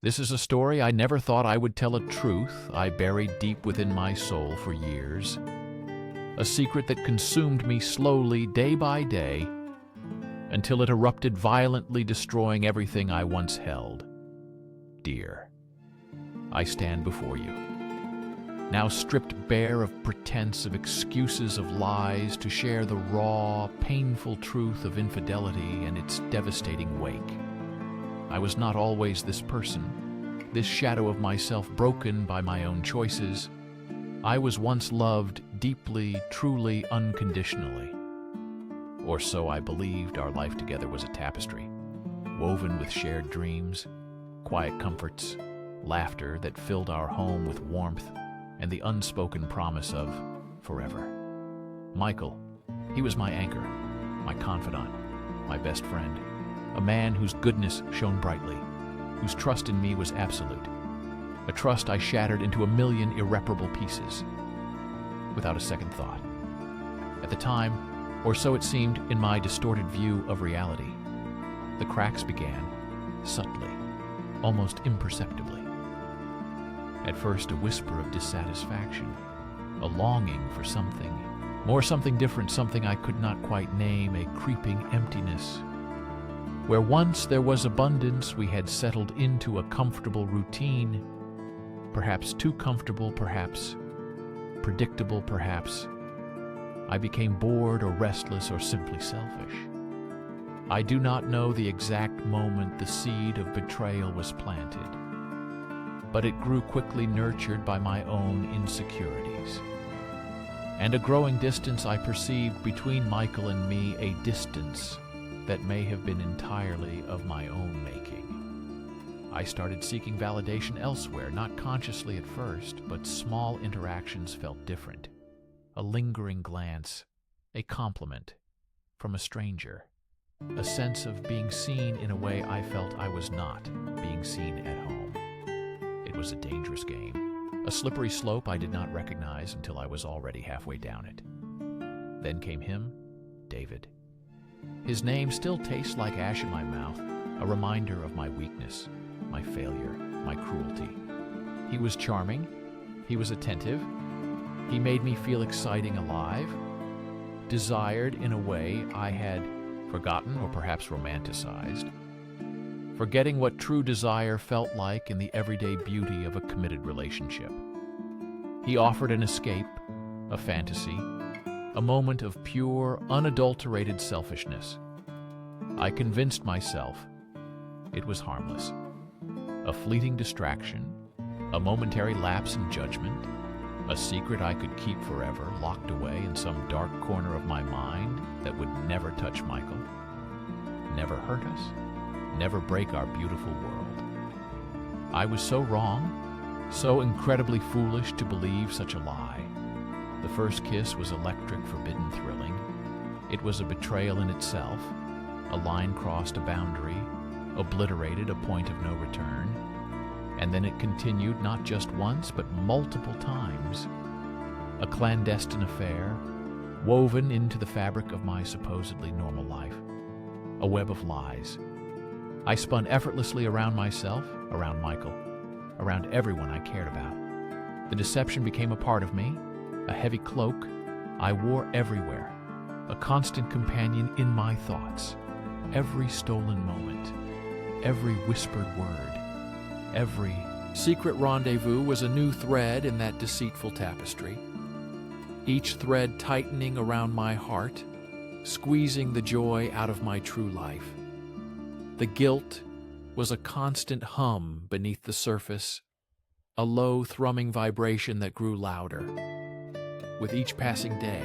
This is a story I never thought I would tell, a truth I buried deep within my soul for years. A secret that consumed me slowly, day by day, until it erupted violently, destroying everything I once held dear. I stand before you, now stripped bare of pretense, of excuses, of lies, to share the raw, painful truth of infidelity and its devastating wake. I was not always this person, this shadow of myself broken by my own choices. I was once loved deeply, truly, unconditionally. Or so I believed. Our life together was a tapestry, woven with shared dreams, quiet comforts, laughter that filled our home with warmth, and the unspoken promise of forever. Michael, he was my anchor, my confidant, my best friend, a man whose goodness shone brightly, whose trust in me was absolute, a trust I shattered into a million irreparable pieces, without a second thought. At the time, or so it seemed in my distorted view of reality, the cracks began, subtly, almost imperceptibly. At first, a whisper of dissatisfaction, a longing for something, more, something different, something I could not quite name, a creeping emptiness. Where once there was abundance, we had settled into a comfortable routine, perhaps too comfortable, perhaps predictable, perhaps. I became bored or restless or simply selfish. I do not know the exact moment the seed of betrayal was planted, but it grew quickly, nurtured by my own insecurities. And a growing distance I perceived between Michael and me, a distance that may have been entirely of my own making. I started seeking validation elsewhere, not consciously at first, but small interactions felt different. A lingering glance, a compliment from a stranger, a sense of being seen in a way I felt I was not being seen at home. It was a dangerous game, a slippery slope I did not recognize until I was already halfway down it. Then came him, David. His name still tastes like ash in my mouth, a reminder of my weakness, my failure, my cruelty. He was charming, he was attentive, he made me feel exciting, alive, desired in a way I had forgotten or perhaps romanticized, forgetting what true desire felt like in the everyday beauty of a committed relationship. He offered an escape, a fantasy, a moment of pure, unadulterated selfishness. I convinced myself it was harmless, a fleeting distraction, a momentary lapse in judgment, a secret I could keep forever, locked away in some dark corner of my mind that would never touch Michael, never hurt us, never break our beautiful world. I was so wrong, so incredibly foolish to believe such a lie. The first kiss was electric, forbidden, thrilling. It was a betrayal in itself. A line crossed, a boundary, obliterated, a point of no return. And then it continued, not just once, but multiple times. A clandestine affair, woven into the fabric of my supposedly normal life. A web of lies. I spun effortlessly around myself, around Michael, around everyone I cared about. The deception became a part of me, a heavy cloak I wore everywhere, a constant companion in my thoughts. Every stolen moment, every whispered word, every secret rendezvous was a new thread in that deceitful tapestry, each thread tightening around my heart, squeezing the joy out of my true life. The guilt was a constant hum beneath the surface, a low thrumming vibration that grew louder. With each passing day,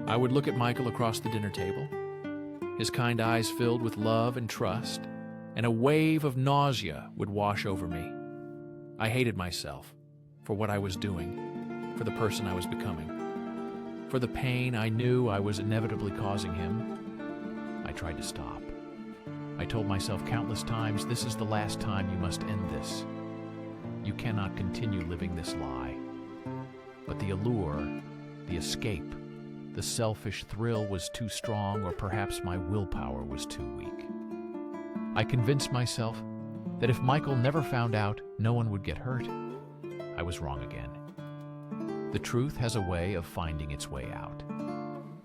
I would look at Michael across the dinner table, his kind eyes filled with love and trust, and a wave of nausea would wash over me. I hated myself for what I was doing, for the person I was becoming, for the pain I knew I was inevitably causing him. I tried to stop. I told myself countless times, this is the last time, you must end this. You cannot continue living this lie. But the allure, the escape, the selfish thrill was too strong, or perhaps my willpower was too weak. I convinced myself that if Michael never found out, no one would get hurt. I was wrong again. The truth has a way of finding its way out,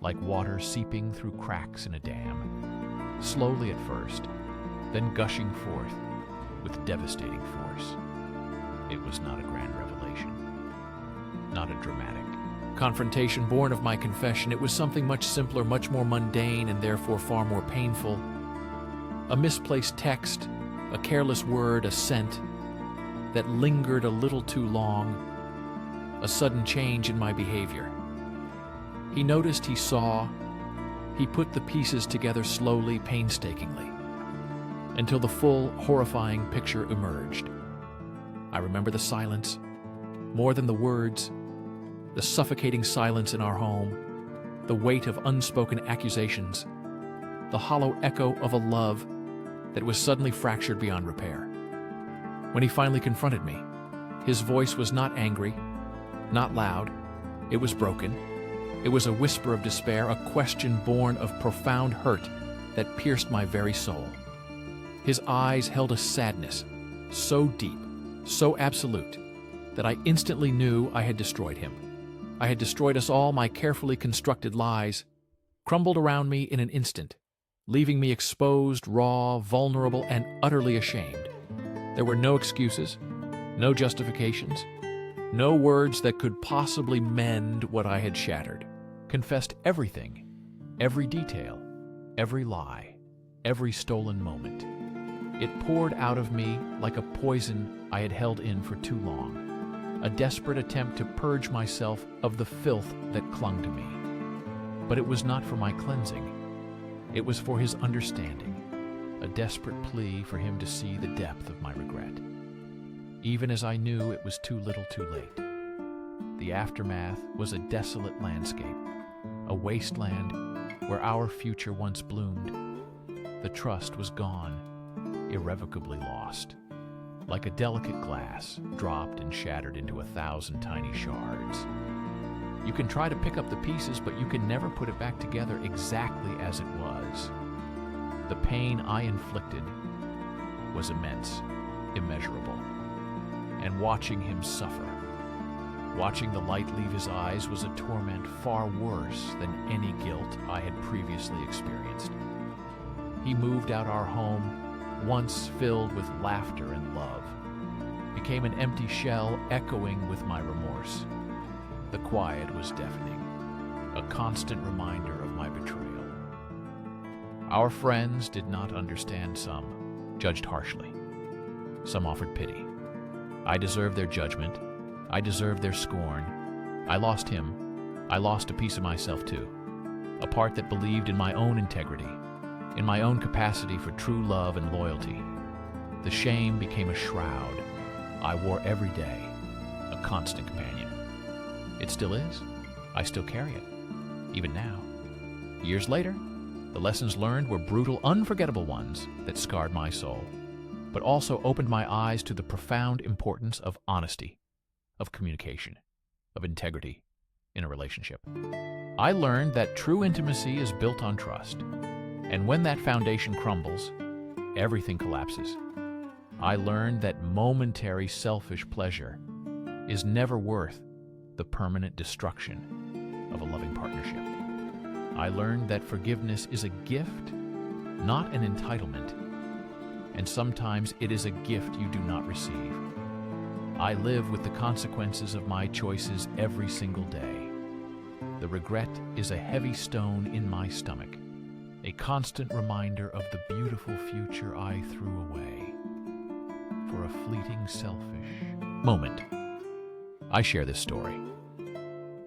like water seeping through cracks in a dam, slowly at first, then gushing forth with devastating force. It was not a grand revelation, not a dramatic confrontation born of my confession. It was something much simpler, much more mundane, and therefore far more painful. A misplaced text, a careless word, a scent that lingered a little too long, a sudden change in my behavior. He noticed, he saw, he put the pieces together slowly, painstakingly, until the full, horrifying picture emerged. I remember the silence, more than the words, the suffocating silence in our home, the weight of unspoken accusations, the hollow echo of a love that was suddenly fractured beyond repair. When he finally confronted me, his voice was not angry, not loud. It was broken. It was a whisper of despair, a question born of profound hurt that pierced my very soul. His eyes held a sadness so deep, so absolute, that I instantly knew I had destroyed him. I had destroyed us all. My carefully constructed lies crumbled around me in an instant, leaving me exposed, raw, vulnerable, and utterly ashamed. There were no excuses, no justifications, no words that could possibly mend what I had shattered. Confessed everything, every detail, every lie, every stolen moment. It poured out of me like a poison I had held in for too long, a desperate attempt to purge myself of the filth that clung to me. But it was not for my cleansing. It was for his understanding, a desperate plea for him to see the depth of my regret. Even as I knew it was too little too late. The aftermath was a desolate landscape, a wasteland where our future once bloomed. The trust was gone, irrevocably lost. Like a delicate glass, dropped and shattered into 1,000 tiny shards. You can try to pick up the pieces, but you can never put it back together exactly as it was. The pain I inflicted was immense, immeasurable. And watching him suffer, watching the light leave his eyes, was a torment far worse than any guilt I had previously experienced. He moved out our home, once filled with laughter and love, became an empty shell echoing with my remorse. The quiet was deafening, a constant reminder of my betrayal. Our friends did not understand. Some judged harshly. Some offered pity. I deserved their judgment. I deserved their scorn. I lost him. I lost a piece of myself too, a part that believed in my own integrity, in my own capacity for true love and loyalty. The shame became a shroud I wore every day, a constant companion. It still is. I still carry it, even now. Years later, the lessons learned were brutal, unforgettable ones that scarred my soul, but also opened my eyes to the profound importance of honesty, of communication, of integrity in a relationship. I learned that true intimacy is built on trust. And when that foundation crumbles, everything collapses. I learned that momentary selfish pleasure is never worth the permanent destruction of a loving partnership. I learned that forgiveness is a gift, not an entitlement. And sometimes it is a gift you do not receive. I live with the consequences of my choices every single day. The regret is a heavy stone in my stomach, a constant reminder of the beautiful future I threw away for a fleeting, selfish moment. I share this story,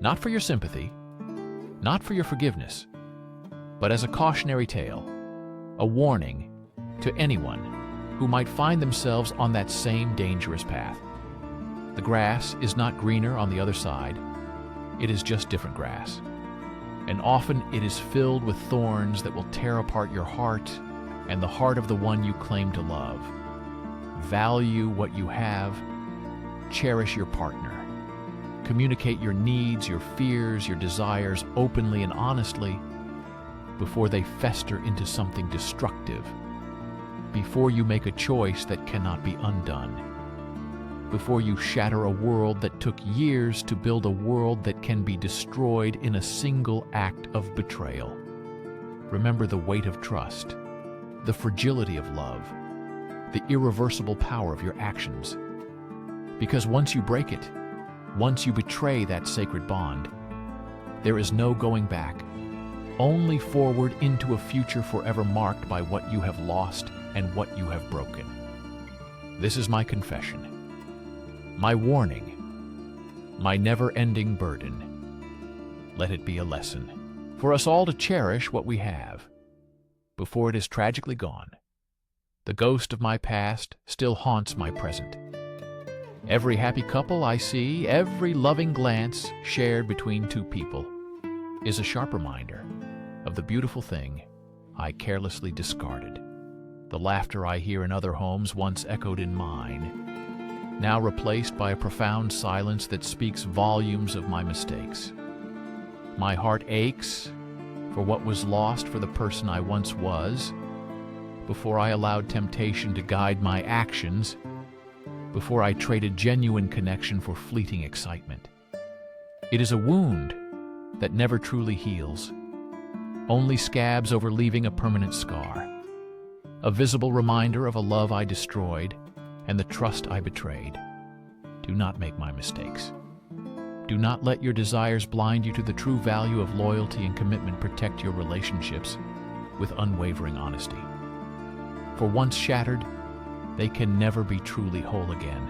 not for your sympathy, not for your forgiveness, but as a cautionary tale, a warning to anyone who might find themselves on that same dangerous path. The grass is not greener on the other side, it is just different grass. And often it is filled with thorns that will tear apart your heart and the heart of the one you claim to love. Value what you have, cherish your partner. Communicate your needs, your fears, your desires openly and honestly before they fester into something destructive before you make a choice that cannot be undone, before you shatter a world that took years to build, a world that can be destroyed in a single act of betrayal. Remember the weight of trust, the fragility of love, the irreversible power of your actions. Because once you break it, once you betray that sacred bond, there is no going back, only forward into a future forever marked by what you have lost and what you have broken. This is my confession, my warning, my never-ending burden. Let it be a lesson for us all to cherish what we have before it is tragically gone. The ghost of my past still haunts my present. Every happy couple I see, every loving glance shared between two people, is a sharp reminder of the beautiful thing I carelessly discarded. The laughter I hear in other homes once echoed in mine, now replaced by a profound silence that speaks volumes of my mistakes. My heart aches for what was lost, for the person I once was, before I allowed temptation to guide my actions, before I traded genuine connection for fleeting excitement. It is a wound that never truly heals, only scabs over, leaving a permanent scar, a visible reminder of a love I destroyed and the trust I betrayed. Do not make my mistakes. Do not let your desires blind you to the true value of loyalty and commitment. Protect your relationships with unwavering honesty. For once shattered, they can never be truly whole again.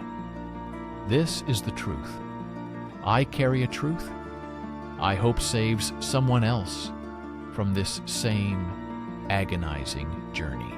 This is the truth. I carry a truth I hope saves someone else from this same agonizing journey.